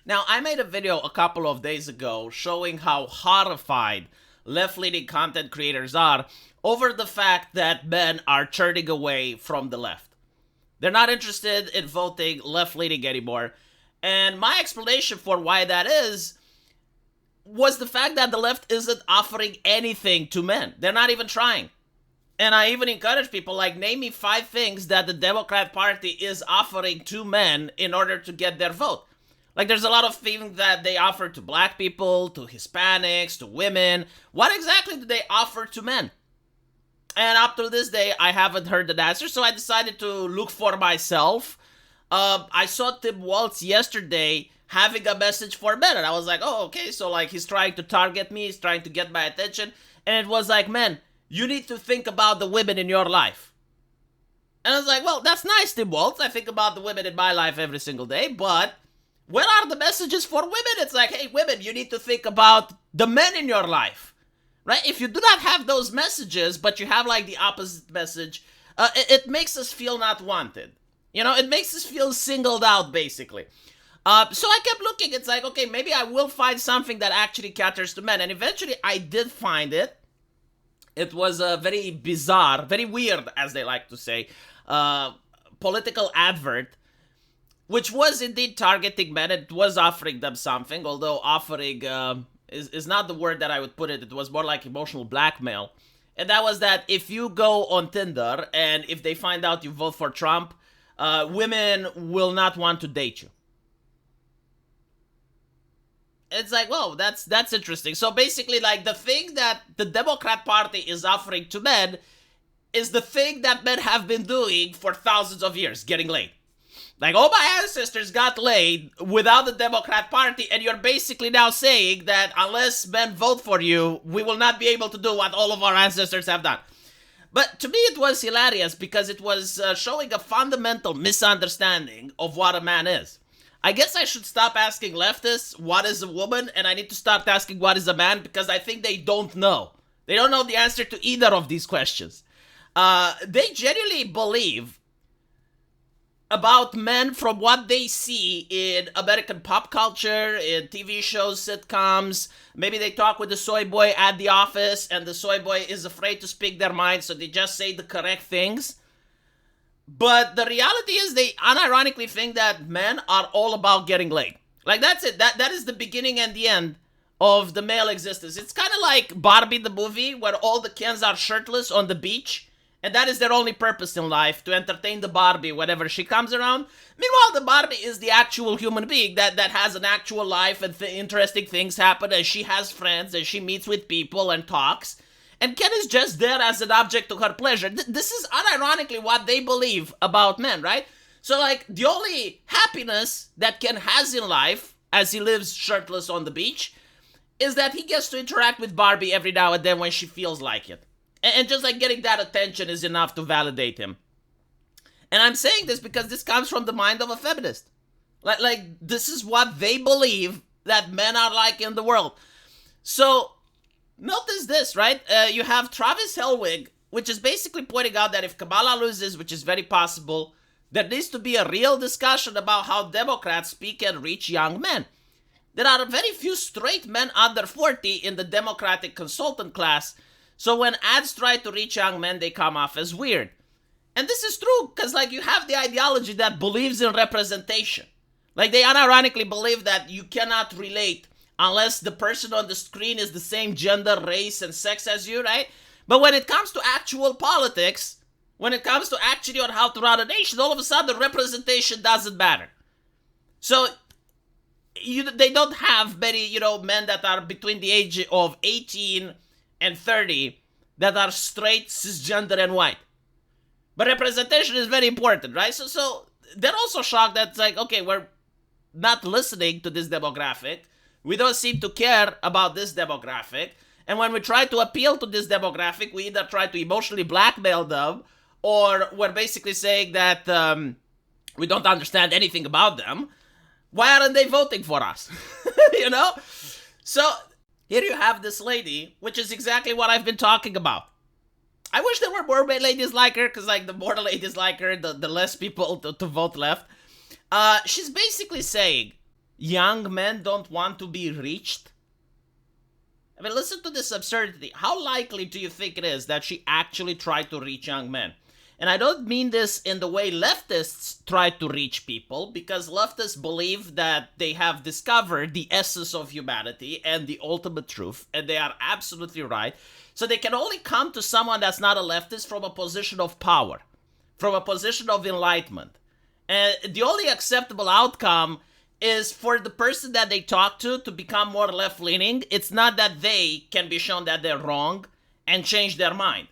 Now, I made a video a couple of days ago showing how horrified left-leaning content creators are over the fact that men are turning away from the left. They're not interested in voting left-leaning anymore. And my explanation for why that is was the fact that the left isn't offering anything to men. They're not even trying. And I even encourage people, like, name me 5 things that the Democrat Party is offering to men in order to get their vote. Like, there's a lot of things that they offer to black people, to Hispanics, to women. What exactly do they offer to men? And up to this day, I haven't heard an answer, so I decided to look for myself. I saw Tim Walz yesterday having a message for men, and I was like, oh, okay, so, like, he's trying to target me, he's trying to get my attention, and it was like, man, you need to think about the women in your life. And I was like, well, that's nice, Tim Walz. I think about the women in my life every single day, but where are the messages for women? It's like, hey, women, you need to think about the men in your life, right? If you do not have those messages, but you have, like, the opposite message, it makes us feel not wanted. You know, it makes us feel singled out, basically. So I kept looking. It's like, okay, maybe I will find something that actually caters to men. And eventually I did find it. It was a very bizarre, very weird, as they like to say, political advert, which was indeed targeting men. It was offering them something, although offering is not the word that I would put it. It was more like emotional blackmail. And that was that if you go on Tinder and if they find out you vote for Trump, women will not want to date you. It's like, whoa, that's interesting. So basically, like, the thing that the Democrat Party is offering to men is the thing that men have been doing for thousands of years, getting laid. Like, all my ancestors got laid without the Democrat Party, and you're basically now saying that unless men vote for you, we will not be able to do what all of our ancestors have done. But to me, it was hilarious because it was showing a fundamental misunderstanding of what a man is. I guess I should stop asking leftists what is a woman, and I need to start asking what is a man, because I think they don't know. They don't know the answer to either of these questions. They genuinely believe about men from what they see in American pop culture, in TV shows, sitcoms. Maybe they talk with the soy boy at the office, and the soy boy is afraid to speak their mind, so they just say the correct things. But the reality is they unironically think that men are all about getting laid. Like, that's it. That is the beginning and the end of the male existence. It's kind of like Barbie the movie, where all the Kens are shirtless on the beach, and that is their only purpose in life, to entertain the Barbie whenever she comes around. Meanwhile, the Barbie is the actual human being that has an actual life, and interesting things happen, and she has friends, and she meets with people and talks. And Ken is just there as an object to her pleasure. This is unironically what they believe about men, right? So, like, the only happiness that Ken has in life, as he lives shirtless on the beach, is that he gets to interact with Barbie every now and then when she feels like it. And just, like, getting that attention is enough to validate him. And I'm saying this because this comes from the mind of a feminist. Like this is what they believe that men are like in the world. So notice this, right? You have Travis Helwig, which is basically pointing out that if Kamala loses, which is very possible, there needs to be a real discussion about how Democrats speak and reach young men. There are very few straight men under 40 in the Democratic consultant class, so when ads try to reach young men, they come off as weird. And this is true, because, like, you have the ideology that believes in representation. Like, they unironically believe that you cannot relate unless the person on the screen is the same gender, race, and sex as you, right? But when it comes to actual politics, when it comes to actually on how to run a nation, all of a sudden representation doesn't matter. So they don't have many, men that are between the age of 18 and 30 that are straight, cisgender, and white. But representation is very important, right? So they're also shocked that it's like, okay, we're not listening to this demographic. We don't seem to care about this demographic. And when we try to appeal to this demographic, we either try to emotionally blackmail them, or we're basically saying that we don't understand anything about them. Why aren't they voting for us? So here you have this lady, which is exactly what I've been talking about. I wish there were more ladies like her, because, like, the more the ladies like her, the less people to vote left. She's basically saying young men don't want to be reached? I mean, listen to this absurdity. How likely do you think it is that she actually tried to reach young men? And I don't mean this in the way leftists try to reach people, because leftists believe that they have discovered the essence of humanity and the ultimate truth, and they are absolutely right. So they can only come to someone that's not a leftist from a position of power, from a position of enlightenment. And the only acceptable outcome is for the person that they talk to become more left-leaning. It's not that they can be shown that they're wrong and change their mind.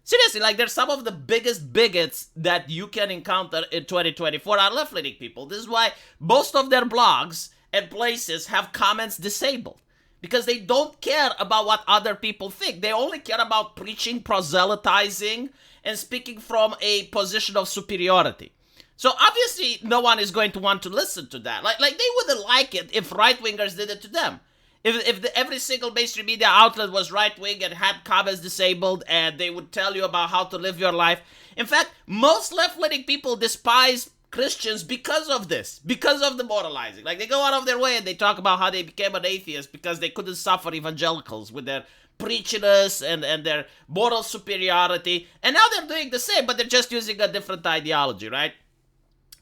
Seriously, like, there's some of the biggest bigots that you can encounter in 2024 are left-leaning people. This is why most of their blogs and places have comments disabled. Because they don't care about what other people think. They only care about preaching, proselytizing, and speaking from a position of superiority. So obviously, no one is going to want to listen to that. Like they wouldn't like it if right-wingers did it to them. If every single mainstream media outlet was right-wing and had comments disabled, and they would tell you about how to live your life. In fact, most left-leaning people despise Christians because of this, because of the moralizing. Like, they go out of their way and they talk about how they became an atheist because they couldn't suffer evangelicals with their preachiness and their moral superiority. And now they're doing the same, but they're just using a different ideology, right?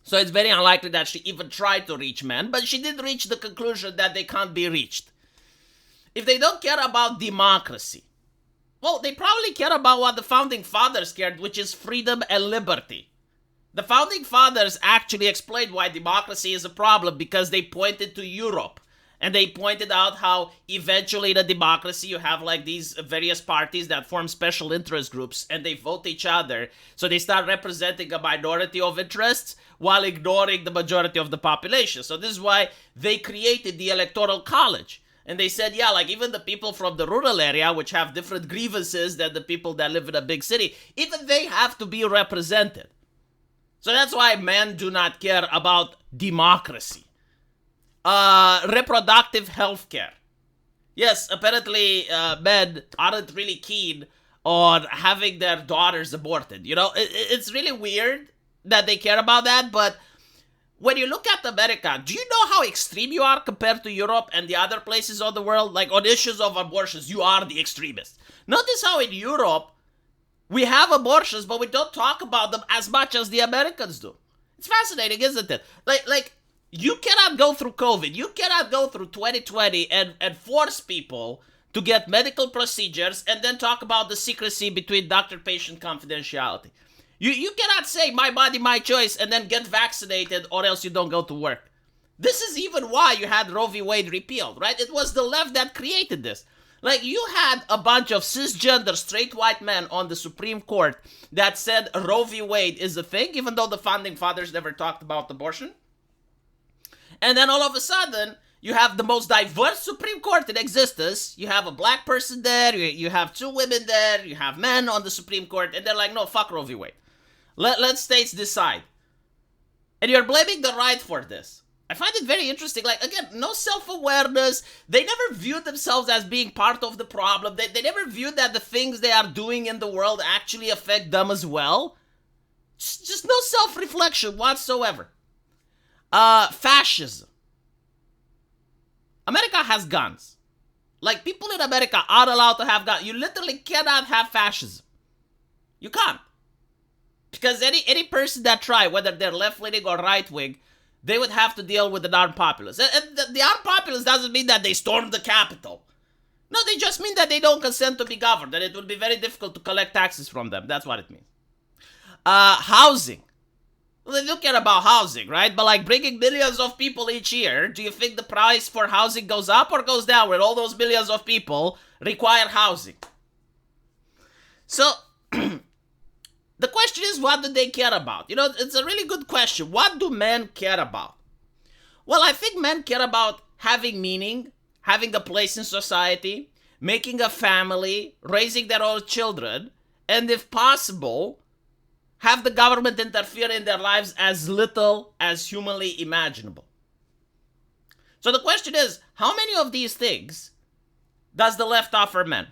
So it's very unlikely that she even tried to reach men, but she did reach the conclusion that they can't be reached. If they don't care about democracy, well, they probably care about what the founding fathers cared, which is freedom and liberty. The founding fathers actually explained why democracy is a problem because they pointed to Europe. And they pointed out how eventually in a democracy you have like these various parties that form special interest groups and they vote each other. So they start representing a minority of interests while ignoring the majority of the population. So this is why they created the Electoral College. And they said, yeah, like even the people from the rural area, which have different grievances than the people that live in a big city, even they have to be represented. So that's why men do not care about democracy. Reproductive health care. Yes, apparently men aren't really keen on having their daughters aborted. You know, it's really weird that they care about that, but when you look at America, do you know how extreme you are compared to Europe and the other places of the world? Like on issues of abortions, you are the extremist. Notice how in Europe, we have abortions, but we don't talk about them as much as the Americans do. It's fascinating, isn't it? Like you cannot go through COVID, you cannot go through 2020 and force people to get medical procedures and then talk about the secrecy between doctor-patient confidentiality. You cannot say, my body, my choice, and then get vaccinated or else you don't go to work. This is even why you had Roe v. Wade repealed, right? It was the left that created this. Like, you had a bunch of cisgender, straight white men on the Supreme Court that said Roe v. Wade is a thing, even though the founding fathers never talked about abortion. And then all of a sudden, you have the most diverse Supreme Court in existence. You have a black person there, you have two women there, you have men on the Supreme Court, and they're like, no, fuck Roe v. Wade. Let states decide. And you're blaming the right for this. I find it very interesting. Like, again, no self-awareness. They never viewed themselves as being part of the problem. They never viewed that the things they are doing in the world actually affect them as well. Just no self-reflection whatsoever. Fascism. America has guns. Like, people in America are allowed to have guns. You literally cannot have fascism. You can't. Because any person that try, whether they're left-wing or right-wing, they would have to deal with an armed populace. And the armed populace doesn't mean that they stormed the Capitol. No, they just mean that they don't consent to be governed, and it will be very difficult to collect taxes from them. That's what it means. Housing. Well, they don't care about housing, right? But like bringing millions of people each year, do you think the price for housing goes up or goes down when all those millions of people require housing? So, the question is, what do they care about? You know, it's a really good question. What do men care about? Well, I think men care about having meaning, having a place in society, making a family, raising their own children, and if possible, have the government interfere in their lives as little as humanly imaginable. So the question is, how many of these things does the left offer men?